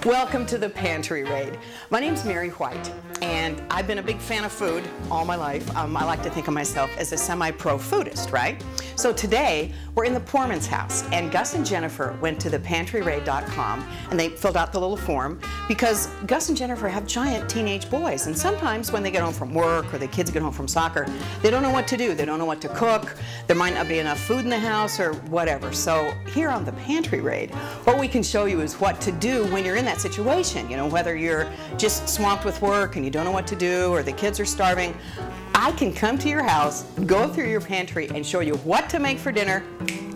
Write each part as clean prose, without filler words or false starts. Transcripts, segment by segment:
Welcome to the Pantry Raid. My name's Mary White, and I've been a big fan of food all my life. I like to think of myself as a semi-pro foodist, right? So today, we're in the Poorman's house, and Gus and Jennifer went to the pantryraid.com, and they filled out the little form, because Gus and Jennifer have giant teenage boys, and sometimes when they get home from work, or the kids get home from soccer, they don't know what to do. They don't know what to cook. There might not be enough food in the house, or whatever. So here on the Pantry Raid, what we can show you is what to do when you're in that situation. You know, whether you're just swamped with work and you don't know what to do, or the kids are starving, I can come to your house, go through your pantry, and show you what to make for dinner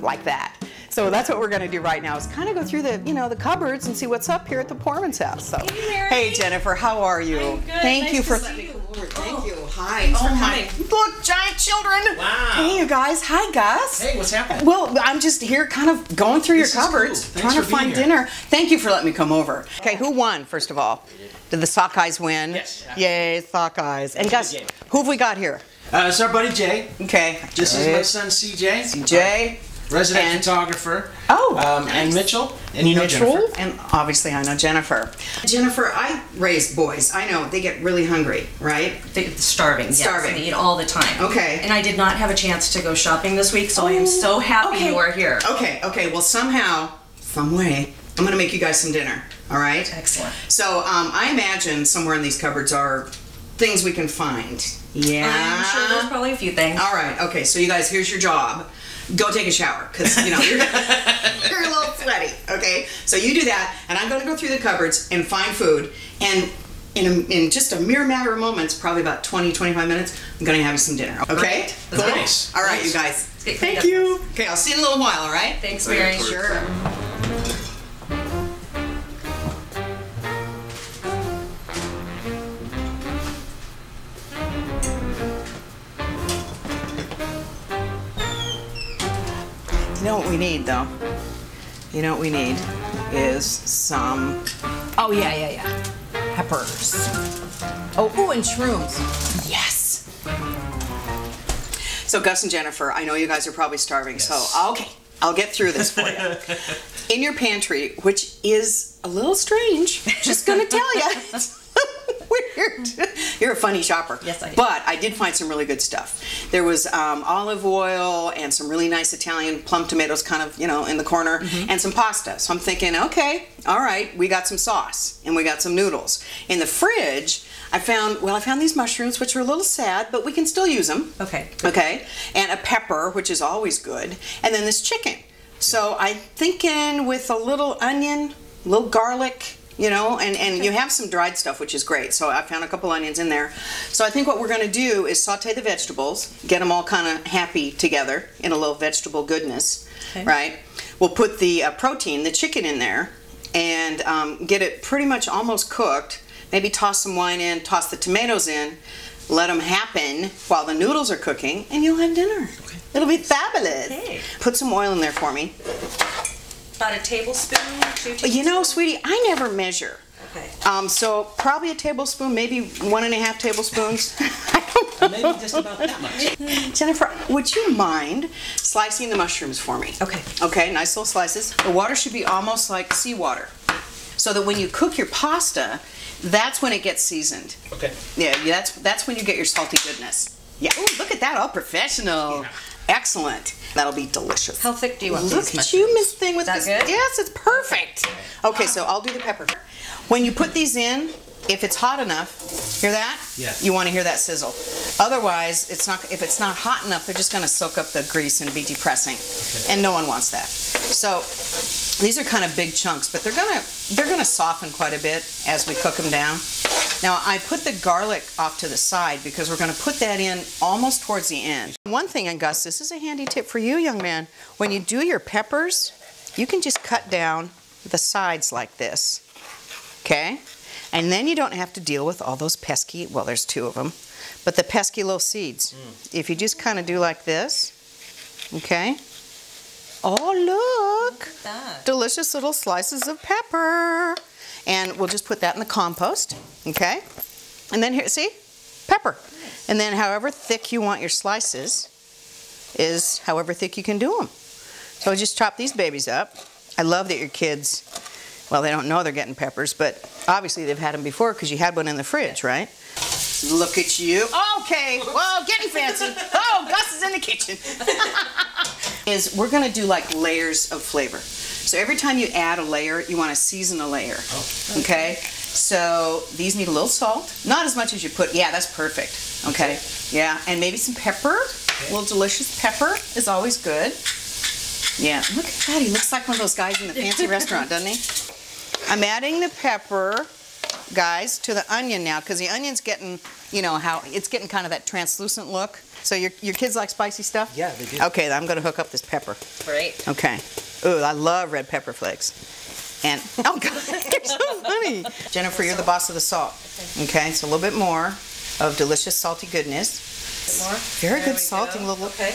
like that. So that's what we're going to do right now, is kind of go through the, the cupboards and see what's up here at the Poorman's house. So, hey, Mary. Hey, Jennifer, how are you? I'm good. Thank you for letting me come over. Thank you. Hi. Thanks for coming. Look, giant children. Wow. Hey, you guys. Hi, Gus. Hey, what's happening? Well, I'm just here kind of going through your cupboards, Cool. trying to for being find here. dinner. Thank you for letting me come over. Okay, who won, first of all? Did the Sockeyes win? Yes. Yay, Sockeyes. And Gus, game. who have we got here? It's our buddy Jay. Okay. This is my son CJ. CJ. Resident And- photographer. Oh, and Mitchell. And you know Jennifer. And obviously I know Jennifer. Jennifer, I raised boys. I know, they get really hungry, right? They're starving. Starving. Yes, they eat all the time. Okay. And I did not have a chance to go shopping this week, so I am so happy okay. you are here. Okay, well somehow, some way, I'm gonna make you guys some dinner, all right? Excellent. So I imagine somewhere in these cupboards are things we can find. Yeah. I'm sure there's probably a few things. All right, okay, so you guys, here's your job. Go take a shower, because, you're, you're a little sweaty, okay? So you do that, and I'm going to go through the cupboards and find food, and in just a mere matter of moments, probably about 20, 25 minutes, I'm going to have you some dinner, okay? Great. Cool? Nice. All right, Nice. you guys. Let's get cleaned Thank up. you. Okay, I'll see you in a little while, all right? Thanks, Mary. Sure. You know what we need, though? You know what we need is some... Oh, yeah. Peppers. Oh, and shrooms. Yes. So, Gus and Jennifer, I know you guys are probably starving, Yes. so okay, I'll get through this for you. In your pantry, which is a little strange, just gonna tell you. It's weird. You're a funny shopper. Yes, I do. But I did find some really good stuff. There was olive oil and some really nice Italian plum tomatoes kind of, in the corner, and some pasta. So I'm thinking, okay, all right, we got some sauce and we got some noodles. In the fridge, I found these mushrooms, which are a little sad, but we can still use them. Okay. Okay, and a pepper, which is always good, and then this chicken. So I'm thinking with a little onion, a little garlic, and you have some dried stuff, which is great. So I found a couple onions in there. So I think what we're going to do is saute the vegetables, get them all kind of happy together in a little vegetable goodness, Okay. right? We'll put the protein, the chicken, in there, and get it pretty much almost cooked. Maybe toss some wine in, toss the tomatoes in, let them happen while the noodles are cooking, and you'll have dinner. Okay. It'll be fabulous. Okay. Put some oil in there for me. About a tablespoon, 2 tablespoons? Sweetie, I never measure. Okay. So probably a tablespoon, maybe 1.5 tablespoons. I don't know. Maybe just about that much. Jennifer, would you mind slicing the mushrooms for me? Okay. Okay, nice little slices. The water should be almost like seawater, so that when you cook your pasta, that's when it gets seasoned. Okay. Yeah, that's when you get your salty goodness. Yeah. Ooh, look at that, all professional. Yeah. Excellent. That'll be delicious. How thick do you want Look these at mushrooms? you, Miss Thing, with Is this. that good? Yes, it's perfect. Okay, so I'll do the pepper. When you put these in, if it's hot enough, hear that? Yes. You want to hear that sizzle. Otherwise, if it's not hot enough, they're just going to soak up the grease and be depressing. Okay. And no one wants that. So these are kind of big chunks, but they're gonna soften quite a bit as we cook them down. Now I put the garlic off to the side because we're going to put that in almost towards the end. One thing, and Gus, this is a handy tip for you, young man. When you do your peppers, you can just cut down the sides like this, okay? And then you don't have to deal with all those pesky, well, there's 2 of them, but the pesky little seeds. If you just kind of do like this, okay? Oh, look! That. Delicious little slices of pepper. And we'll just put that in the compost, okay? And then here, see? Pepper. And then however thick you want your slices is however thick you can do them. So just chop these babies up. I love that your kids, well, they don't know they're getting peppers, but obviously they've had them before because you had one in the fridge, right? Look at you. Okay, well, getting fancy. Oh, Gus is in the kitchen. We're gonna do like layers of flavor. So every time you add a layer, you wanna season a layer, okay? So these need a little salt. Not as much as you put, yeah, that's perfect, okay? Yeah, and maybe some pepper. A little delicious pepper is always good. Yeah, look at that, he looks like one of those guys in the fancy restaurant, doesn't he? I'm adding the pepper, guys, to the onion now, because the onion's getting, you know, how it's getting kind of that translucent look. So your kids like spicy stuff? Yeah, they do. Okay, I'm gonna hook up this pepper. Great. Okay. Ooh, I love red pepper flakes. And, oh God, you're so funny. Jennifer, you're the boss of the salt. Okay, so a little bit more of delicious salty goodness. More? Very good salting little. Okay.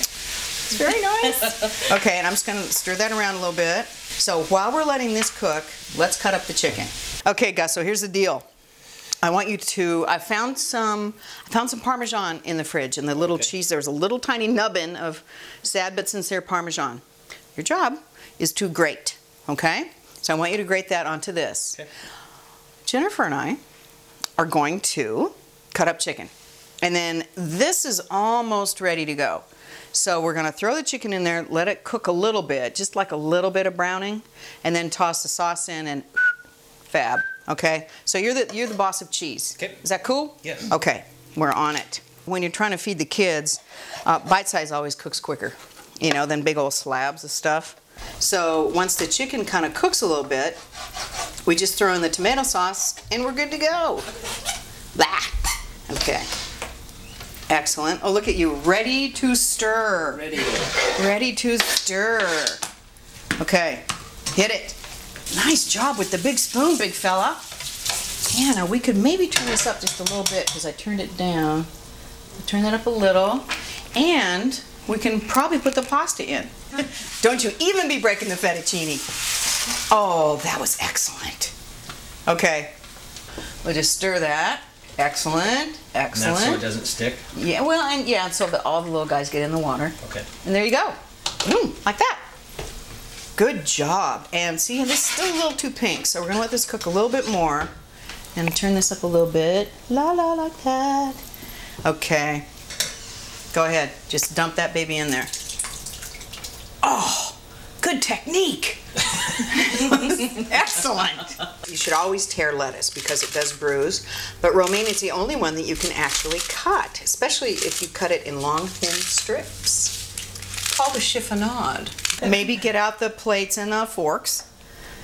It's very nice. Okay, and I'm just gonna stir that around a little bit. So while we're letting this cook, let's cut up the chicken. Okay, guys, so here's the deal. I want you to, I found some Parmesan in the fridge, and the little cheese, there was a little tiny nubbin of sad but sincere Parmesan. Your job is to grate, okay? So I want you to grate that onto this. Okay. Jennifer and I are going to cut up chicken. And then this is almost ready to go. So we're gonna throw the chicken in there, let it cook a little bit, just like a little bit of browning, and then toss the sauce in and fab, okay? So you're the boss of cheese. Okay. Is that cool? Yes. Okay, we're on it. When you're trying to feed the kids, bite size always cooks quicker, you know, than big old slabs of stuff. So once the chicken kind of cooks a little bit, we just throw in the tomato sauce and we're good to go. Blah. Okay. Excellent. Oh, look at you. Ready to stir. Ready. Ready to stir. Okay. Hit it. Nice job with the big spoon, big fella. Yeah, now we could maybe turn this up just a little bit because I turned it down. Turn that up a little. And we can probably put the pasta in. Don't you even be breaking the fettuccine. Oh, that was excellent. Okay. We'll just stir that. Excellent, excellent. And that's so it doesn't stick? Yeah, well, and yeah, so that all the little guys get in the water. Okay. And there you go. Like that. Good job. And see, this is still a little too pink, so we're gonna let this cook a little bit more. And turn this up a little bit. La la, like that. Okay. Go ahead, just dump that baby in there. Oh, good technique. Excellent. You should always tear lettuce because it does bruise, but romaine is the only one that you can actually cut, especially if you cut it in long, thin strips. Called a chiffonade. Maybe get out the plates and the forks,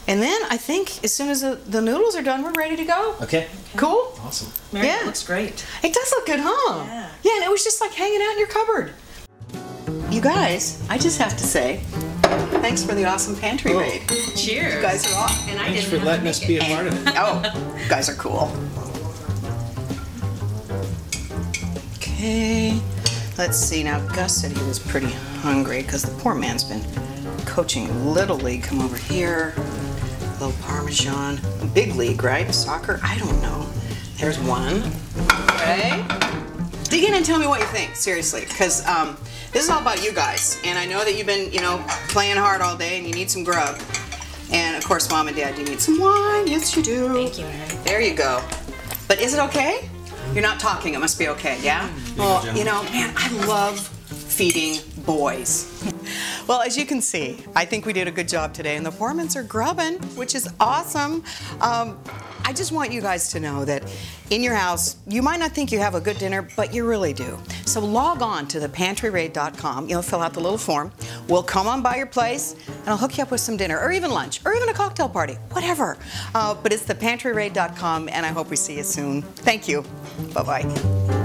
and then I think as soon as the noodles are done, we're ready to go. Okay. Cool? Awesome. Mary, Yeah. it looks great. It does look good, huh? Yeah. Yeah, and it was just like hanging out in your cupboard. You guys, I just have to say, thanks for the awesome pantry raid. Cheers. You guys are awesome. And I Thanks didn't for have to letting make us be it. a part of it. Oh, you guys are cool. Okay, let's see. Now, Gus said he was pretty hungry because the poor man's been coaching Little League. Come over here. A little Parmesan. Big League, right? Soccer? I don't know. There's one. Okay. Dig in and tell me what you think, seriously, because this is all about you guys, and I know that you've been, you know, playing hard all day and you need some grub. And of course, Mom and Dad, you need some wine. Yes, you do. Thank you, Mary. There you go. But is it okay? You're not talking. It must be okay, yeah? Well, you know, man, I love feeding boys. Well, as you can see, I think we did a good job today, and the Foreman's are grubbing, which is awesome. I just want you guys to know that in your house, you might not think you have a good dinner, but you really do. So log on to thepantryraid.com, you know, fill out the little form. We'll come on by your place, and I'll hook you up with some dinner, or even lunch, or even a cocktail party, whatever. But it's thepantryraid.com, and I hope we see you soon. Thank you. Bye-bye.